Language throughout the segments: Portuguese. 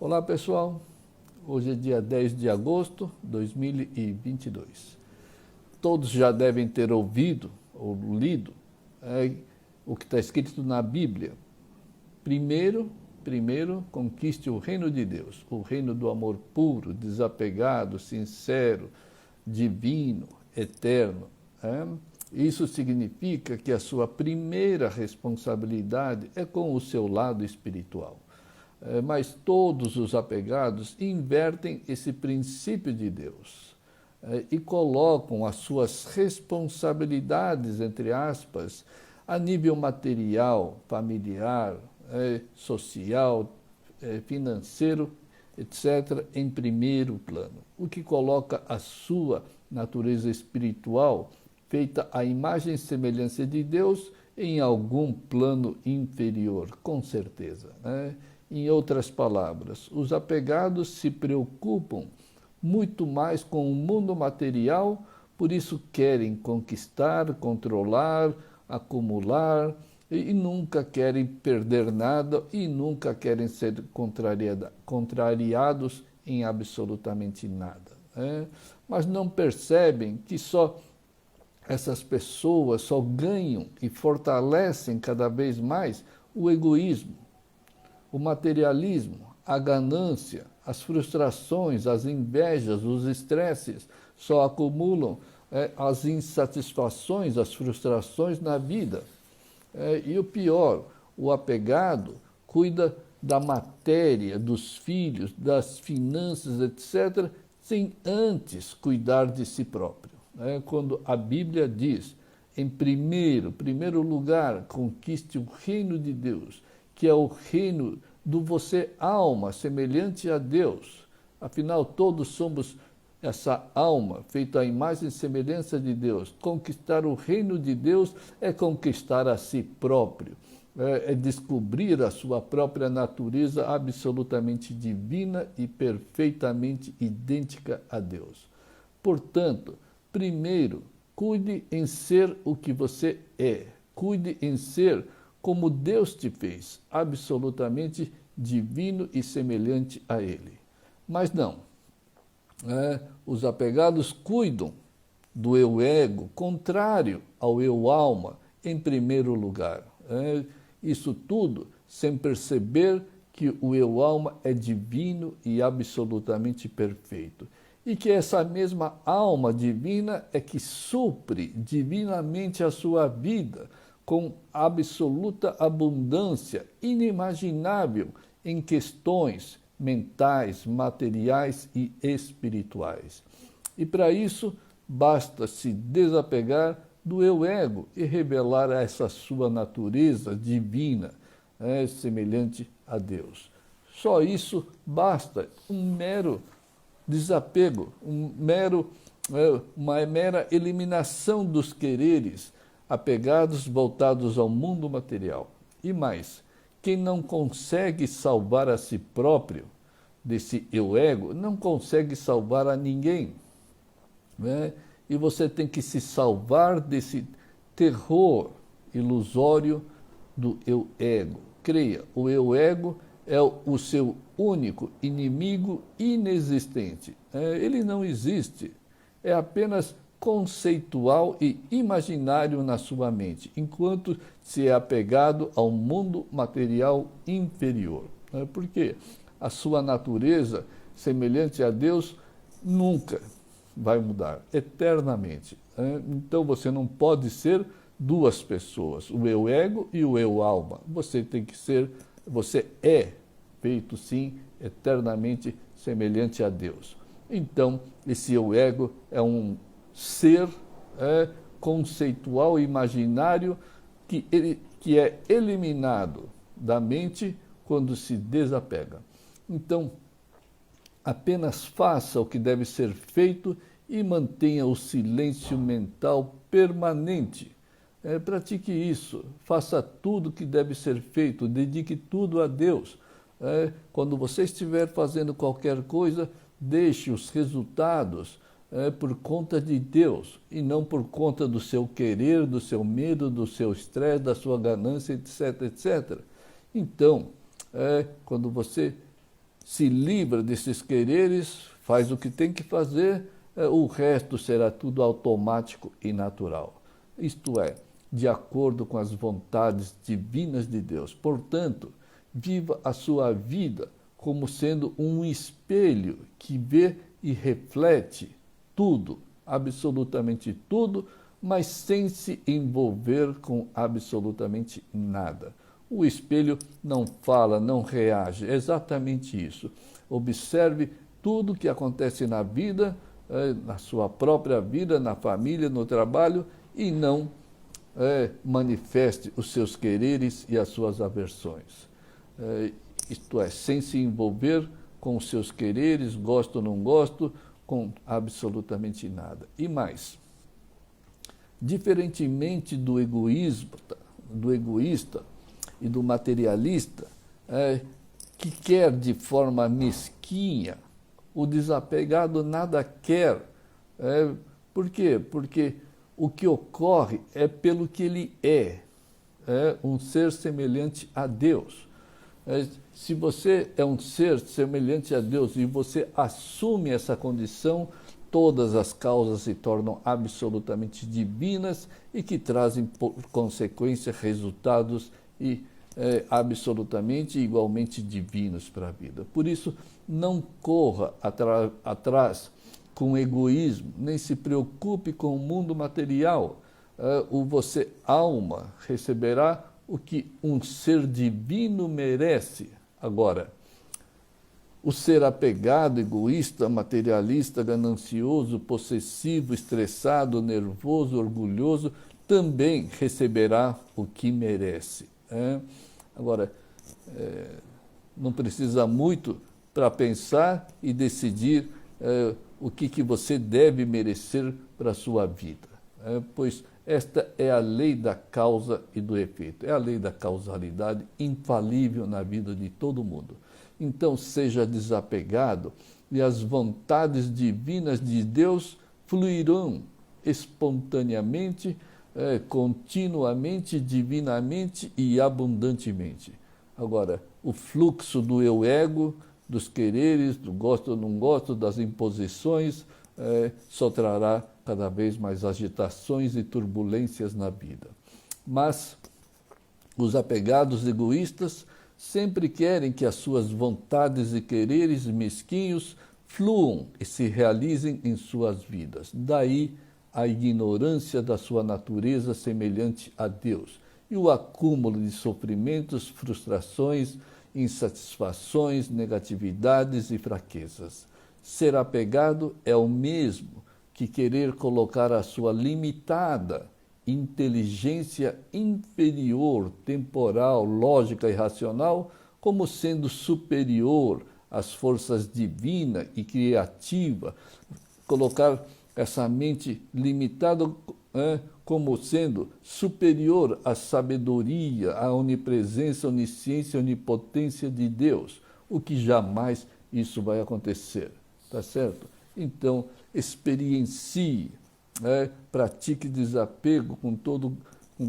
Olá pessoal, hoje é dia 10 de agosto de 2022. Todos já devem ter ouvido ou lido o que está escrito na Bíblia. Primeiro, conquiste o reino de Deus, o reino do amor puro, desapegado, sincero, divino, eterno. Isso significa que a sua primeira responsabilidade é com o seu lado espiritual. Mas todos os apegados invertem esse princípio de Deus e colocam as suas responsabilidades, entre aspas, a nível material, familiar, social, financeiro, etc., em primeiro plano, o que coloca a sua natureza espiritual, feita à imagem e semelhança de Deus, em algum plano inferior, com certeza. Em outras palavras, os apegados se preocupam muito mais com o mundo material, por isso querem conquistar, controlar, acumular e nunca querem perder nada e nunca querem ser contrariados em absolutamente nada. Mas não percebem que só essas pessoas só ganham e fortalecem cada vez mais o egoísmo, o materialismo, a ganância, as frustrações, as invejas, os estresses, só acumulam as insatisfações, as frustrações na vida. E o pior, o apegado cuida da matéria, dos filhos, das finanças, etc., sem antes cuidar de si próprio. Quando a Bíblia diz, em primeiro lugar, conquiste o reino de Deus, que é o reino do você alma, semelhante a Deus. Afinal, todos somos essa alma, feita à imagem e semelhança de Deus. Conquistar o reino de Deus é conquistar a si próprio, é descobrir a sua própria natureza absolutamente divina e perfeitamente idêntica a Deus. Portanto, primeiro, cuide em ser o que você é. Cuide em ser como Deus te fez, absolutamente divino e semelhante a Ele. Mas não, os apegados cuidam do eu ego, contrário ao eu alma, em primeiro lugar. Isso tudo sem perceber que o eu alma é divino e absolutamente perfeito. E que essa mesma alma divina é que supre divinamente a sua vida, com absoluta abundância, inimaginável em questões mentais, materiais e espirituais. E para isso, basta se desapegar do eu ego e revelar essa sua natureza divina, semelhante a Deus. Só isso basta, um mero desapego, uma mera eliminação dos quereres apegados, voltados ao mundo material. E mais, quem não consegue salvar a si próprio desse eu ego, não consegue salvar a ninguém. E você tem que se salvar desse terror ilusório do eu ego. Creia, o eu ego é o seu único inimigo inexistente. Ele não existe, é apenas conceitual e imaginário na sua mente, enquanto se é apegado ao mundo material inferior. Porque a sua natureza, semelhante a Deus, nunca vai mudar, eternamente. Então você não pode ser duas pessoas, o eu ego e o eu alma. Você tem que ser, você é feito sim, eternamente semelhante a Deus. Então, esse eu ego é um ser conceitual e imaginário que é eliminado da mente quando se desapega. Então, apenas faça o que deve ser feito e mantenha o silêncio mental permanente. Pratique isso, faça tudo o que deve ser feito, dedique tudo a Deus. Quando você estiver fazendo qualquer coisa, deixe os resultados por conta de Deus e não por conta do seu querer, do seu medo, do seu estresse, da sua ganância, etc., etc. Então, quando você se livra desses quereres, faz o que tem que fazer, o resto será tudo automático e natural. Isto é, de acordo com as vontades divinas de Deus. Portanto, viva a sua vida como sendo um espelho que vê e reflete tudo, absolutamente tudo, mas sem se envolver com absolutamente nada. O espelho não fala, não reage, é exatamente isso. Observe tudo o que acontece na vida, na sua própria vida, na família, no trabalho, e não manifeste os seus quereres e as suas aversões. Isto é, sem se envolver com os seus quereres, gosto ou não gosto, com absolutamente nada. E mais, diferentemente do egoísta e do materialista, que quer de forma mesquinha, o desapegado nada quer. Por quê? Porque o que ocorre é pelo que ele é um ser semelhante a Deus. Se você é um ser semelhante a Deus e você assume essa condição, todas as causas se tornam absolutamente divinas e que trazem, por consequência, resultados absolutamente igualmente divinos para a vida. Por isso, não corra atrás com egoísmo, nem se preocupe com o mundo material. Você, alma, receberá o que um ser divino merece. Agora, o ser apegado, egoísta, materialista, ganancioso, possessivo, estressado, nervoso, orgulhoso, também receberá o que merece. Agora, não precisa muito para pensar e decidir o que você deve merecer para a sua vida, pois esta é a lei da causa e do efeito, é a lei da causalidade infalível na vida de todo mundo. Então, seja desapegado e as vontades divinas de Deus fluirão espontaneamente, continuamente, divinamente e abundantemente. Agora, o fluxo do eu-ego, dos quereres, do gosto ou não gosto, das imposições, só trará cada vez mais agitações e turbulências na vida. Mas os apegados egoístas sempre querem que as suas vontades e quereres mesquinhos fluam e se realizem em suas vidas. Daí a ignorância da sua natureza semelhante a Deus e o acúmulo de sofrimentos, frustrações, insatisfações, negatividades e fraquezas. Ser apegado é o mesmo que querer colocar a sua limitada inteligência inferior, temporal, lógica e racional como sendo superior às forças divina e criativa, colocar essa mente limitada como sendo superior à sabedoria, à onipresença, onisciência e onipotência de Deus, o que jamais isso vai acontecer, tá certo? Então, experiencie, pratique desapego com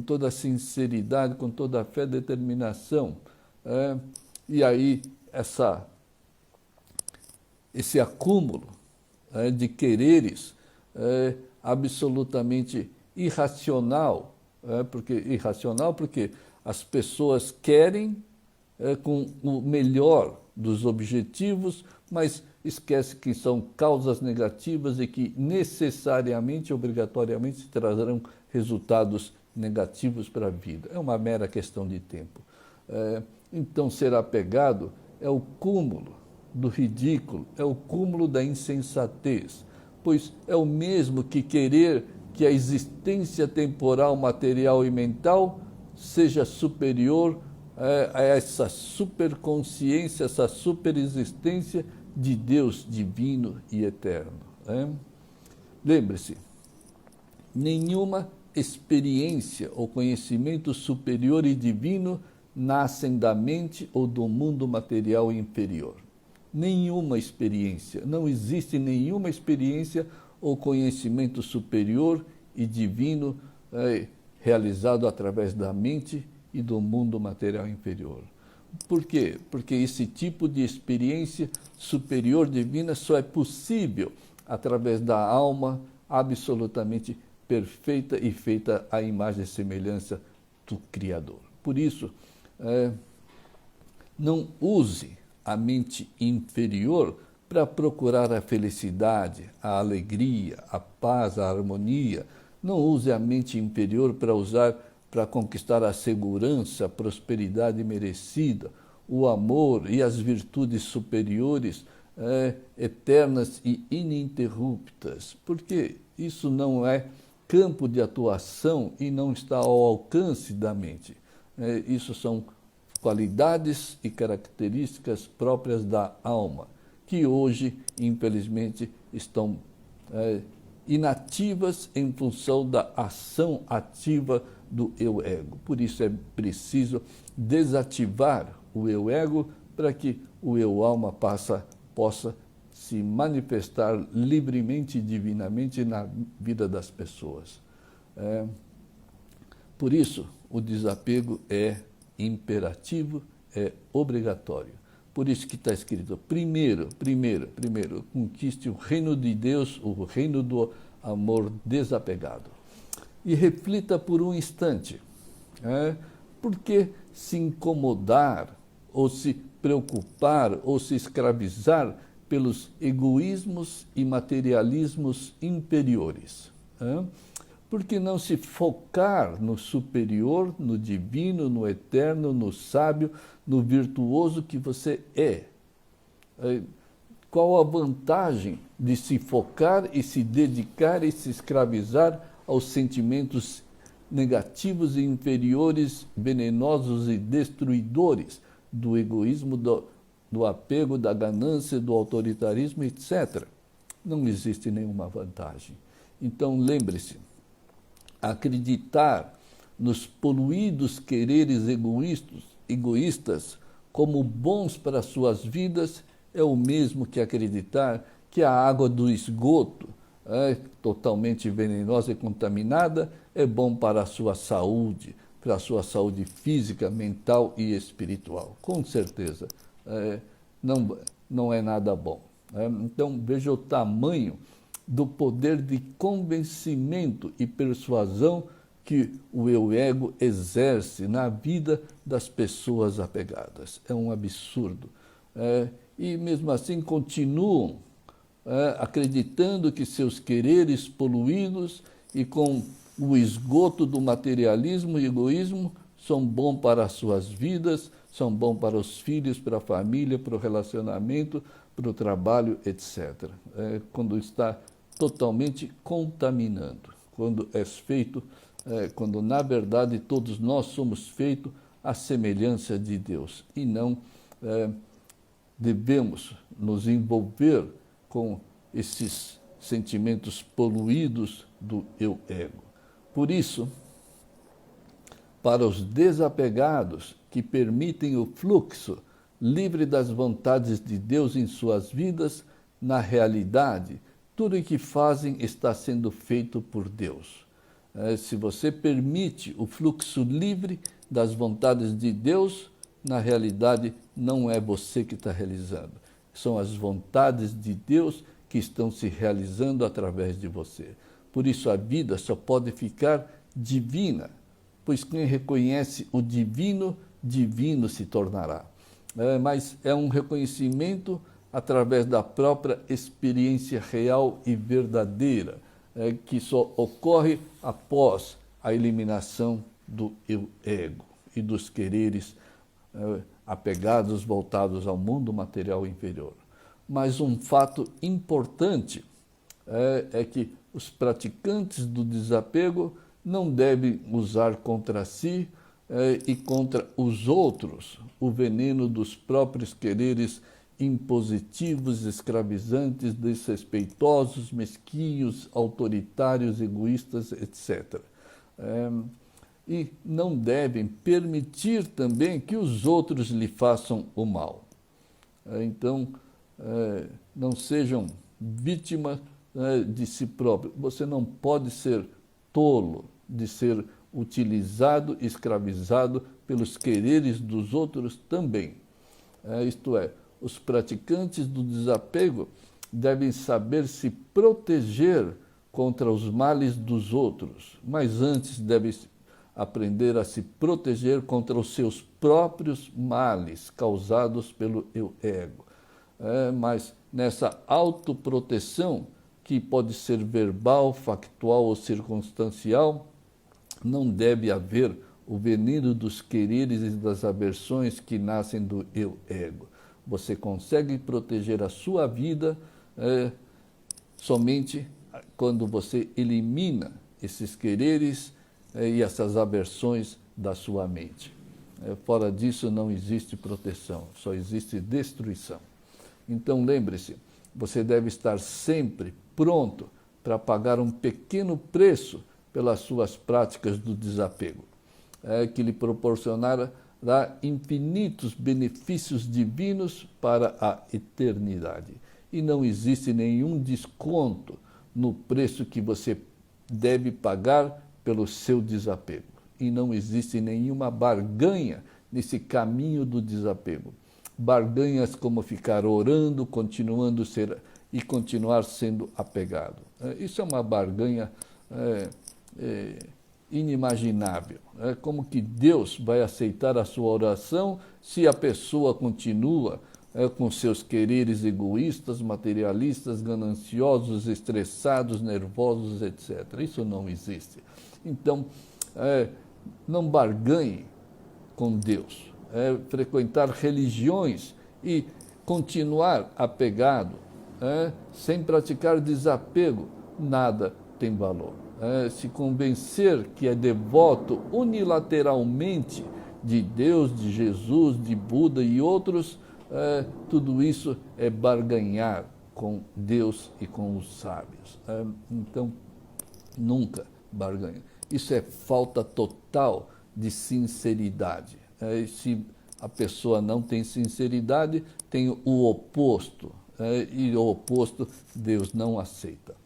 toda a sinceridade, com toda a fé e determinação. E aí, esse acúmulo de quereres absolutamente irracional, porque as pessoas querem com o melhor dos objetivos, mas esquece que são causas negativas e que necessariamente, obrigatoriamente, trarão resultados negativos para a vida. É uma mera questão de tempo. Então, ser apegado é o cúmulo do ridículo, é o cúmulo da insensatez, pois é o mesmo que querer que a existência temporal, material e mental seja superior a essa superconsciência, essa superexistência de Deus divino e eterno. Lembre-se, nenhuma experiência ou conhecimento superior e divino nascem da mente ou do mundo material inferior. Nenhuma experiência, não existe nenhuma experiência ou conhecimento superior e divino realizado através da mente e do mundo material inferior. Por quê? Porque esse tipo de experiência superior divina só é possível através da alma absolutamente perfeita e feita à imagem e semelhança do Criador. Por isso, não use a mente inferior para procurar a felicidade, a alegria, a paz, a harmonia. Não use a mente inferior para conquistar a segurança, a prosperidade merecida, o amor e as virtudes superiores, eternas e ininterruptas, porque isso não é campo de atuação e não está ao alcance da mente. Isso são qualidades e características próprias da alma, que hoje, infelizmente, estão inativas em função da ação ativa do eu-ego. Por isso é preciso desativar o eu-ego para que o eu-alma possa se manifestar livremente e divinamente na vida das pessoas. Por isso, o desapego é imperativo, é obrigatório. Por isso que está escrito, primeiro, conquiste o reino de Deus, o reino do amor desapegado. E reflita por um instante, por que se incomodar, ou se preocupar, ou se escravizar pelos egoísmos e materialismos inferiores? Por que não se focar no superior, no divino, no eterno, no sábio, no virtuoso que você é? Qual a vantagem de se focar e se dedicar e se escravizar aos sentimentos negativos e inferiores, venenosos e destruidores do egoísmo, do apego, da ganância, do autoritarismo, etc.? Não existe nenhuma vantagem. Então, lembre-se, acreditar nos poluídos quereres egoístas como bons para suas vidas é o mesmo que acreditar que a água do esgoto, totalmente venenosa e contaminada, é bom para a sua saúde física, mental e espiritual. Com certeza, não é nada bom. Então, veja o tamanho do poder de convencimento e persuasão que o eu-ego exerce na vida das pessoas apegadas. É um absurdo. E mesmo assim continuam acreditando que seus quereres poluídos e com o esgoto do materialismo e egoísmo são bons para as suas vidas, são bons para os filhos, para a família, para o relacionamento, para o trabalho, etc. Quando está totalmente contaminando, quando quando na verdade todos nós somos feitos à semelhança de Deus e não devemos nos envolver com esses sentimentos poluídos do eu-ego. Por isso, para os desapegados que permitem o fluxo livre das vontades de Deus em suas vidas, na realidade, tudo o que fazem está sendo feito por Deus. Se você permite o fluxo livre das vontades de Deus, na realidade não é você que está realizando. São as vontades de Deus que estão se realizando através de você. Por isso a vida só pode ficar divina, pois quem reconhece o divino, divino se tornará. Mas é um reconhecimento através da própria experiência real e verdadeira, que só ocorre após a eliminação do eu-ego e dos quereres apegados, voltados ao mundo material inferior. Mas um fato importante é que os praticantes do desapego não devem usar contra si e contra os outros o veneno dos próprios quereres impositivos, escravizantes, desrespeitosos, mesquinhos, autoritários, egoístas, etc. E não devem permitir também que os outros lhe façam o mal. Então, não sejam vítimas de si próprio. Você não pode ser tolo de ser utilizado, escravizado pelos quereres dos outros também. Isto é, os praticantes do desapego devem saber se proteger contra os males dos outros, mas antes devem aprender a se proteger contra os seus próprios males causados pelo eu ego. Mas nessa autoproteção, que pode ser verbal, factual ou circunstancial, não deve haver o veneno dos quereres e das aversões que nascem do eu ego. Você consegue proteger a sua vida somente quando você elimina esses quereres e essas aversões da sua mente. Fora disso não existe proteção, só existe destruição. Então lembre-se, você deve estar sempre pronto para pagar um pequeno preço pelas suas práticas do desapego, que lhe proporcionará infinitos benefícios divinos para a eternidade. E não existe nenhum desconto no preço que você deve pagar pelo seu desapego. E não existe nenhuma barganha nesse caminho do desapego. Barganhas como ficar orando, continuar sendo apegado. Isso é uma barganha inimaginável. Como que Deus vai aceitar a sua oração se a pessoa continua com seus quereres egoístas, materialistas, gananciosos, estressados, nervosos, etc. Isso não existe. Então, não barganhe com Deus. Frequentar religiões e continuar apegado, sem praticar desapego, nada tem valor. Se convencer que é devoto unilateralmente de Deus, de Jesus, de Buda e outros, tudo isso é barganhar com Deus e com os sábios. Então, nunca barganhe. Isso é falta total de sinceridade. Se a pessoa não tem sinceridade, tem o oposto. E o oposto Deus não aceita.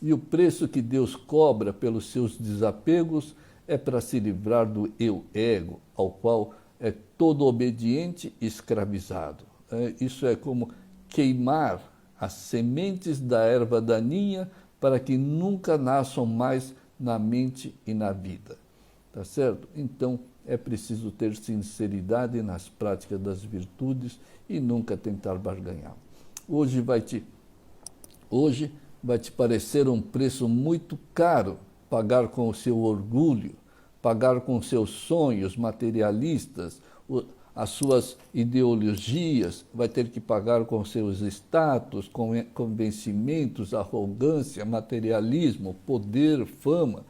E o preço que Deus cobra pelos seus desapegos é para se livrar do eu ego, ao qual é todo obediente e escravizado. Isso é como queimar as sementes da erva daninha para que nunca nasçam mais na mente e na vida. Tá certo? Então, é preciso ter sinceridade nas práticas das virtudes e nunca tentar barganhar. Hoje vai te parecer um preço muito caro pagar com o seu orgulho, pagar com seus sonhos materialistas, as suas ideologias, vai ter que pagar com seus status, convencimentos, arrogância, materialismo, poder, fama,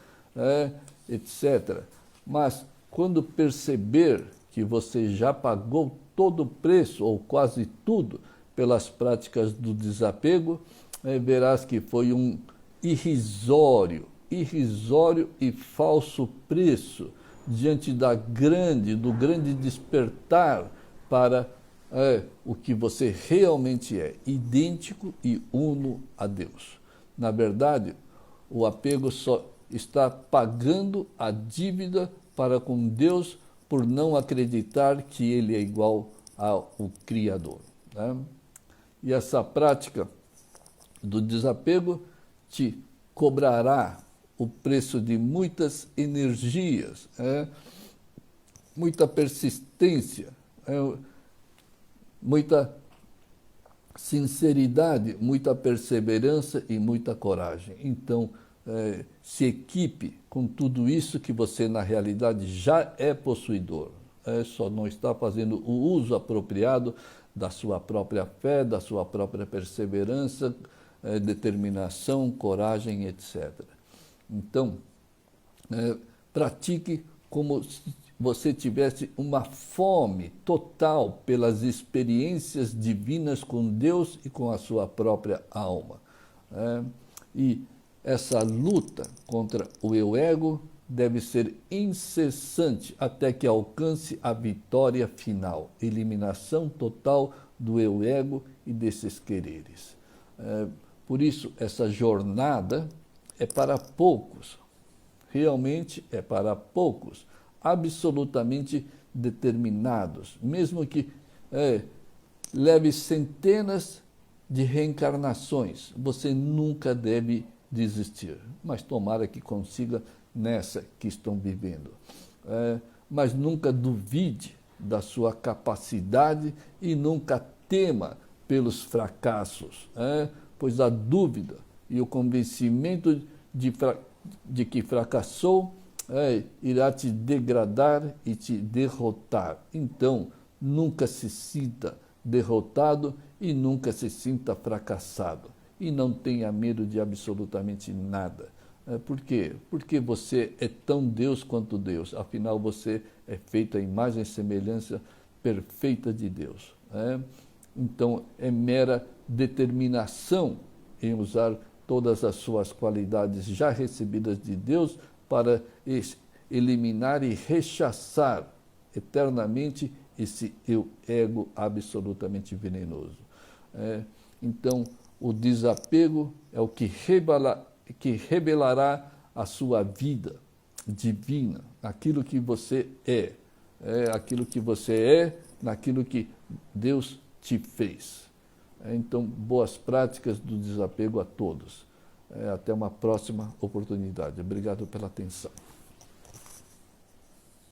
etc. Mas quando perceber que você já pagou todo o preço, ou quase tudo, pelas práticas do desapego, verás que foi um irrisório e falso preço diante do grande despertar para o que você realmente é, idêntico e uno a Deus. Na verdade, o apego só está pagando a dívida para com Deus por não acreditar que Ele é igual ao Criador. E essa prática do desapego te cobrará o preço de muitas energias, muita persistência, muita sinceridade, muita perseverança e muita coragem. Então, se equipe com tudo isso que você, na realidade, já é possuidor. Só não está fazendo o uso apropriado da sua própria fé, da sua própria perseverança, determinação, coragem, etc. Então, pratique como se você tivesse uma fome total pelas experiências divinas com Deus e com a sua própria alma. E essa luta contra o eu ego deve ser incessante até que alcance a vitória final, eliminação total do eu ego e desses quereres. Por isso, essa jornada é para poucos. realmente é para poucos, absolutamente determinados, mesmo que leve centenas de reencarnações, você nunca deve desistir, mas tomara que consiga nessa que estão vivendo. Mas nunca duvide da sua capacidade e nunca tema pelos fracassos, pois a dúvida e o convencimento de que fracassou irá te degradar e te derrotar. Então, nunca se sinta derrotado e nunca se sinta fracassado. E não tenha medo de absolutamente nada. Por quê? Porque você é tão Deus quanto Deus. Afinal, você é feito à imagem e semelhança perfeita de Deus. Então, é mera determinação em usar todas as suas qualidades já recebidas de Deus para eliminar e rechaçar eternamente esse eu ego absolutamente venenoso. Então, o desapego é o que revelará a sua vida divina, aquilo que você aquilo que você é, naquilo que Deus te fez. Então, boas práticas do desapego a todos. Até uma próxima oportunidade. Obrigado pela atenção.